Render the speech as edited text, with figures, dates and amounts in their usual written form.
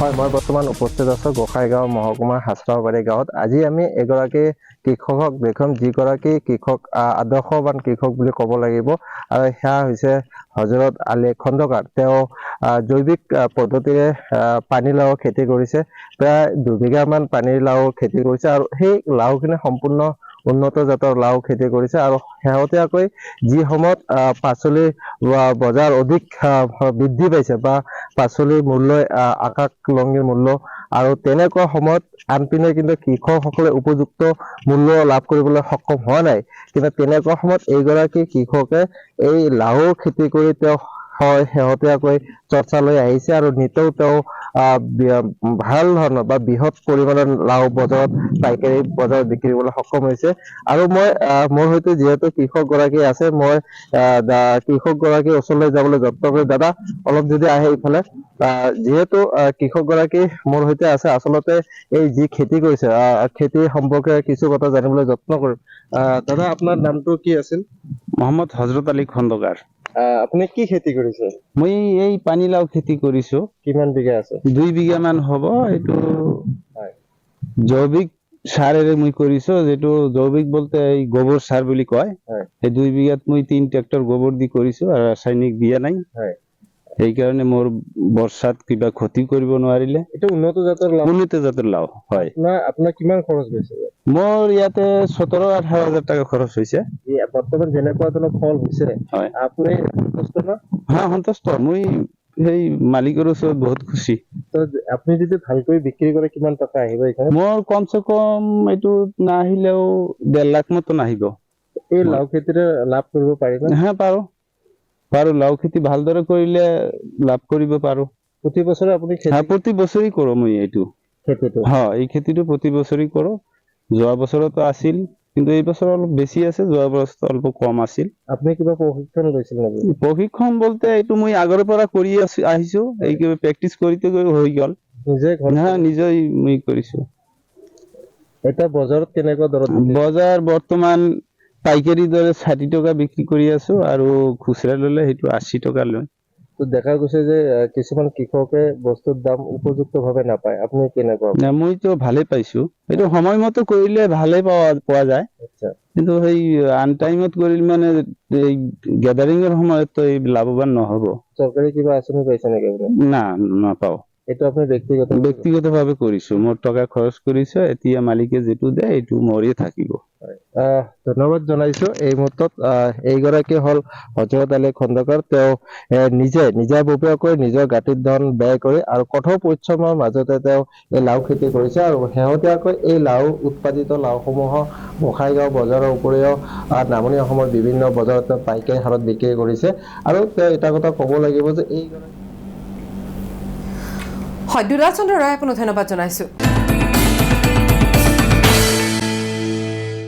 হয়, মই বৰ্তমান উপস্থিত আছোঁ গোসাইগাঁও মহকুমাৰ হাচৰাবাৰী গাঁৱত। আজি আমি এগৰাকী কৃষকক দেখুৱাম, যিগৰাকী কৃষক আদৰ্শৱান কৃষক বুলি ক'ব লাগিব, আৰু সেয়া হৈছে হজৰত আলী খন্দকাৰ। তেওঁ জৈৱিক পদ্ধতিৰে পানীলাওৰ খেতি কৰিছে। প্ৰায় 2 বিঘামান পানীলাওৰ খেতি কৰিছে, আৰু সেই লাওখিনি সম্পূৰ্ণ উন্নত জাতৰ লাও খেতি কৰিছে। আৰু শেহতীয়াকৈ যি সময়ত পাচলিৰ বজাৰ অধিক বৃদ্ধি পাইছে বা পাচলিৰ মূল্যই আকাশলংঘী মূল্য, আৰু তেনেকুৱা সময়ত আনপিনে কিন্তু কৃষকসকলে উপযুক্ত মূল্য লাভ কৰিবলৈ সক্ষম হোৱা নাই। কিন্তু তেনেকুৱা সময়ত এইগৰাকী কৃষকে এই লাওৰ খেতি কৰি তেওঁ শেহতীয়াকৈ চৰ্চালৈ আহিছে, আৰু নিতৌ তেওঁ ভাল ধৰণৰ বা বৃহৎ পৰিমাণৰ লাও বজাৰত পাইকাৰী বজাৰত বিক্ৰী কৰিবলৈ সক্ষম হৈছে। আৰু মই মোৰ সৈতে যিহেতু কৃষক গৰাকী আছে, মই কৃষক গৰাকীৰ ওচৰলৈ যাবলৈ যত্ন কৰি, দাদা অলপ যদি আহে ইফালে। যিহেতু কৃষক গৰাকী মোৰ সৈতে আছে, আচলতে এই যি খেতি কৰিছে খেতি সম্পৰ্কে কিছু কথা জানিবলৈ যত্ন কৰিম। দাদা, আপোনাৰ নামটো কি আছিল? মোহাম্মদ হজৰত আলী খন্দকাৰ। আপুনি কি খেতি কৰিছে? মই এই পানীলাও খেতি কৰিছো। কিমান বিঘা আছে? 2 বিঘা মান হ'ব। এইটো জৈৱিক সাৰেৰে মই কৰিছো, যেটো জৈৱিক বলতে এই গোবৰ সাৰ বুলি কয়। এই 2 বিঘাত মই 3 ট্ৰেক্টৰ গোবৰ দি কৰিছো, আৰু ৰাসায়নিক দিয়া নাই। সেইকাৰণে মোৰ বৰ্ষাত কিবা ক্ষতি কৰিব নোৱাৰিলে। এইটো উন্নত জাতৰ লাও। উন্নত জাতৰ লাও হয়। আপোনাৰ কিমান খৰচ গৈছে? মোৰ ইয়াতে 17-18 হাজাৰ টাকা খৰচ হৈছে। বৰ্তমান যেনেকুৱা ধৰণৰ ফল হৈছে, হয়, আপুনি সন্তুষ্ট না? হ্যাঁ, সন্তুষ্ট। মই সেই মালিকৰ ওচৰত বহুত খুশি। তো আপুনি যদি ভালকৈ বিক্ৰী কৰে কিমান টকা আহিব এখানে? মোৰ কমসে কম এইটো নাহিলেও 1.5 লাখ মতন আহিব। এই লাও খেতিৰে লাভ কৰিব পাৰিবা? হ্যাঁ, পাৰো। লাও খেতি ভালদৰে কৰিলে লাভ কৰিব পাৰো। প্ৰতি বছৰে আপুনি হ্যাঁ, প্ৰতি বছৰেই কৰো মই এইটো খেতিটো? হ্যাঁ, এই খেতিটো প্ৰতি বছৰেই কৰো। যোৱা বছৰতো আছিল, কিন্তু এই বছৰ অলপ বেছি আছে, যোৱা বছৰ অল্প কম আছিল। আপনি কিবা প্ৰশিক্ষণ লৈছিল নেকি? প্ৰশিক্ষণ বলতে এইটো মই আগৰ পৰা কৰি আহিছো, এই প্ৰেক্টিচ কৰিতে হৈ গল। নিজে নিজেই মই কৰিছো। এটা বজাৰত কেনেকুৱা দৰত? বজাৰ বৰ্তমান পাইকাৰী দৰে 60 টকা বিক্ৰী কৰি আছো, আৰু খুচৰা ললে সেইটো 80 টকা লয়। তো দেখা গৈছে যে কিছুমান কৃষকে বস্তুৰ দাম উপযুক্ত ভাৱে নাপায়, আপুনি কেনেকুৱা? মইতো ভালে পাইছো। এইটো সময়মতে কৰিলে ভালে পোৱা যায়। কিন্তু সেই আন টাইমত কৰিলে মানে এই গ্যাদাৰিংৰ সময়ত এই লাভৱান নহব। চৰকাৰী কিবা আঁচনি পাইছে নেকি আপুনি? না, নাপাও। এইটো আপুনি ব্যক্তিগতভাৱে কৰিছো। মোৰ টকা খৰচ কৰিছো, এতিয়া মালিকে যেটো দিয়ে এইটো মৰিয়ে থাকিব। ধন্যবাদ জনাইছো। এই মুহূৰ্তত এইগৰাকী হল হজৰত আলী খন্দকাৰ। তেওঁ নিজাববীয়াকৈ নিজৰ গাঁঠিত ধন ব্যয় কৰি আৰু কঠোৰ পৰিশ্ৰমৰ মাজতে তেওঁ এই লাও খেতি কৰিছে, আৰু শেহতীয়াকৈ এই লাও উৎপাদিত লাওসমূহৰ গোসাইগাঁও বজাৰৰ উপৰিও নামনি অসমৰ বিভিন্ন বজাৰত পাইকাৰী হাৰত বিক্ৰী কৰিছে। আৰু তেওঁ এটা কথা ক'ব লাগিব যে এই হয়, দুলাল চন্দ্ৰ ৰায়, আপোনাক ধন্যবাদ জনাইছো।